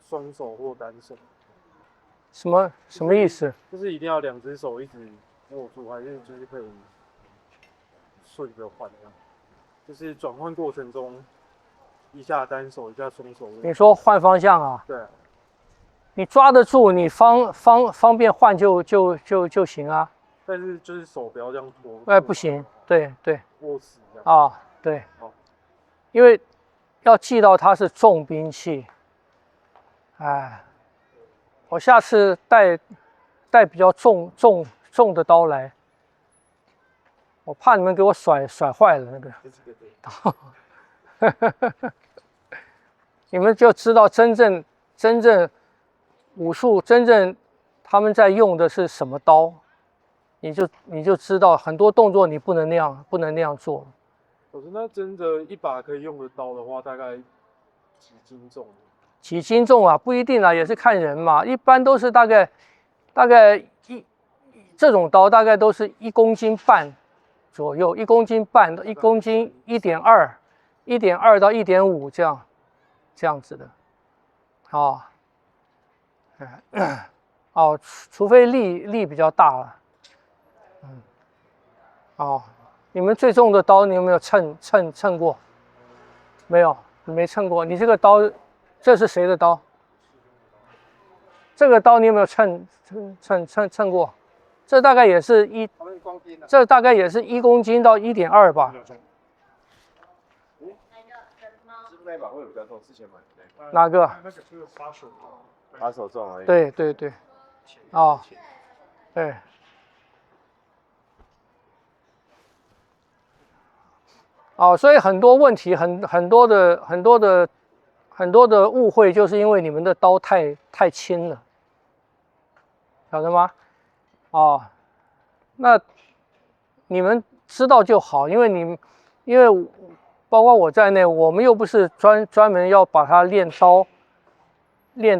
双手或单手。什么意思？就是一定要2只手一直握住，还是就是可以顺着换这样？就是转换过程中，一下单手，一下双手。你说换方向啊？对啊。你抓得住，你方便换就行啊。但是就是手不要这样拖。哎，不行，对。握死这样。啊，对。因为要记到它是重兵器。哎，我下次带比较重的刀来，我怕你们给我甩坏了那个。你们就知道真正武术他们在用的是什么刀，你就知道很多动作你不能那样做。可是那真的一把可以用的刀的话，大概几斤重？几斤重啊？不一定啊，也是看人嘛。一般都是大概这种刀大概都是1公斤半左右，1公斤半到1公斤1.2到1.5这样子的。除非力比较大了。你们最重的刀你有没有称过？没有，你没称过。你这个刀，这是谁的刀？这个刀你有没有称过？这大概也是这大概也是1公斤到1.2吧。那把会比较重，之前买的哪个？那个是把手重而已。对。对。所以很多问题，很多的误会，就是因为你们的刀太轻了，晓得吗？那你们知道就好，因为包括我在内，我们又不是专门要把它练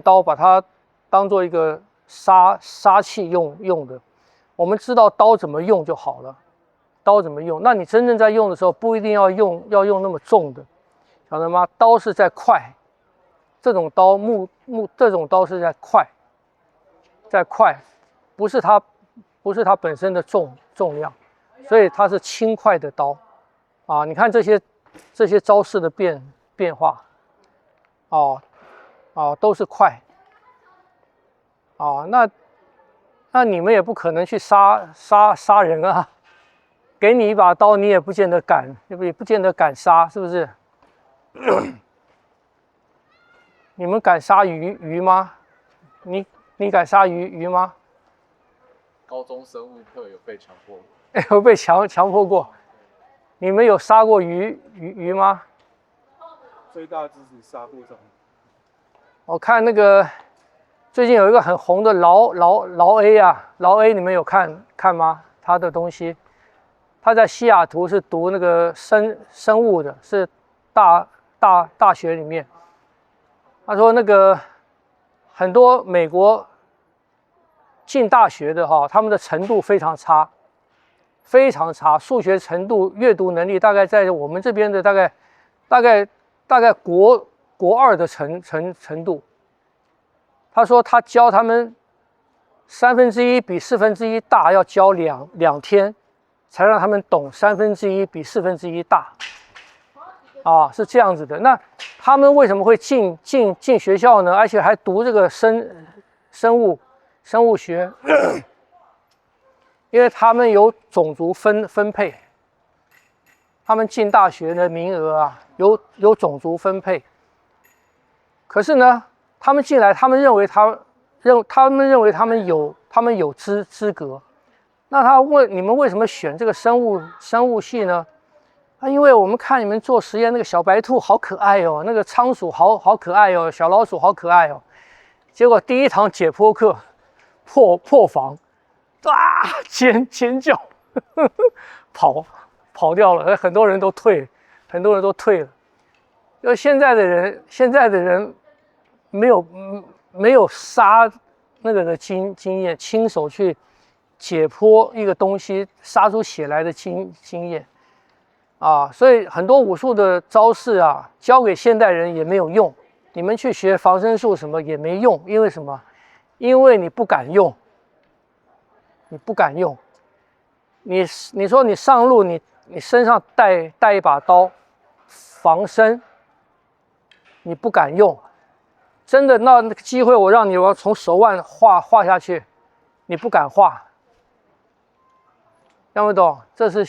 刀，把它当做一个杀器用的。我们知道刀怎么用就好了。刀怎么用？那你真正在用的时候，不一定要用那么重的，晓得吗？刀是在快，这种刀这种刀是在快，不是它本身的重量，所以它是轻快的刀。你看这些招式的变化，都是快。那你们也不可能去杀人啊。给你一把刀，你也不见得敢，也不见得敢杀，是不是？你们敢杀鱼吗？你敢杀鱼吗？高中生物课有被强迫过。有被强迫过。你们有杀过鱼吗？最大只是杀过这种。我看那个最近有一个很红的劳 A 啊，劳 A 你们有看吗？他的东西。他在西雅图是读那个生物的，是大学里面。他说那个很多美国进大学的他们的程度非常差，数学程度、阅读能力大概在我们这边的大概国2的程度。他说他教他们1/3比1/4大，要教两天。才让他们懂1/3比1/4大，是这样子的。那他们为什么会进学校呢？而且还读这个生物学？因为他们有种族分配，他们进大学的名额有种族分配。可是呢，他们进来，他们认为他们有资格。那他问你们为什么选这个生物系呢？因为我们看你们做实验，那个小白兔好可爱哦，那个仓鼠好可爱哦，小老鼠好可爱哦。结果第一堂解剖课破防，尖叫，跑掉了，很多人都退了。因为现在的人没有杀那个的经验，亲手去解剖一个东西，杀出血来的经验所以很多武术的招式教给现代人也没有用你们去学防身术什么也没用，因为什么？因为你不敢用，你不敢用。你说你上路，你身上带一把刀防身，你不敢用。真的那个机会，我让你要从手腕画下去，你不敢画。听不懂？这是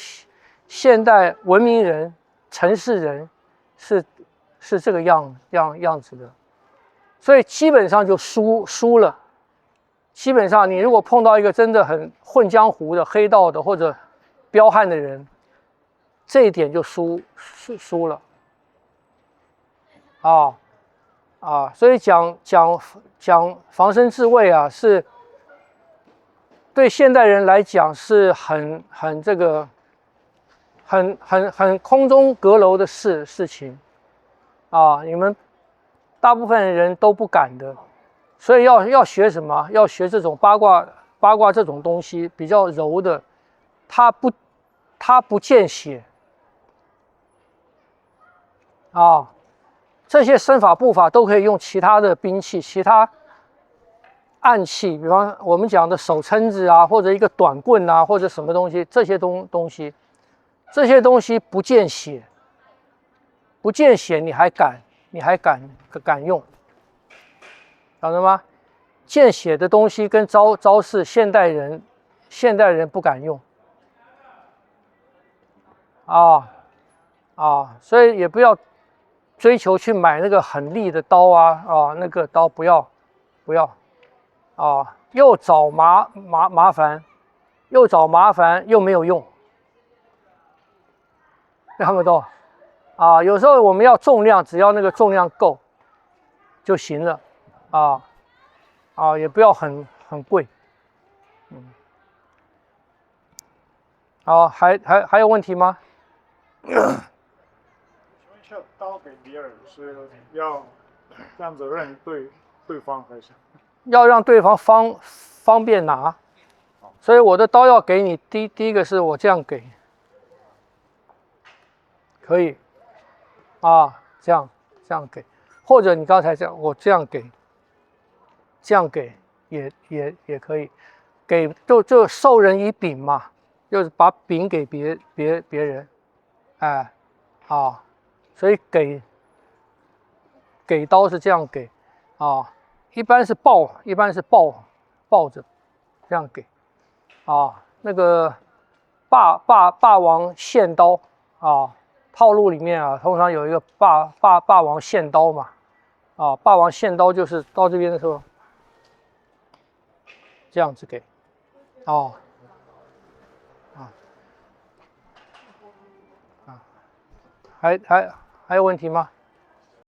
现代文明人、城市人是这个样子的，所以基本上就输了。基本上你如果碰到一个真的很混江湖的黑道的或者彪悍的人，这一点就输了。所以讲防身自卫啊，是对现代人来讲是很这个很空中阁楼的事情啊，你们大部分人都不敢的，所以要学什么？要学这种八卦这种东西，比较柔的，它不见血啊。这些身法步法都可以用其他的兵器、其他暗器，比方我们讲的手蛏子啊，或者一个短棍啊，或者什么东西，这些东西不见血，不见血你还敢用，晓得吗？见血的东西跟招式，现代人不敢用所以也不要追求去买那个很利的刀那个刀不要又找麻烦，又没有用，看不懂有时候我们要重量，只要那个重量够就行了也不要很贵。好，还有问题吗？请问一下，刀给别人是要这样子让对方还是？要让对方方便拿，所以我的刀要给你，第一个是我这样给，可以这样给，或者你刚才这样，我这样给，也可以，给就授人以柄嘛，就是把柄给别人，所以给刀是这样给一般是抱着这样给那个霸王献刀套路里面通常有一个霸王献刀嘛霸王献刀就是到这边的时候这样子给还有问题吗？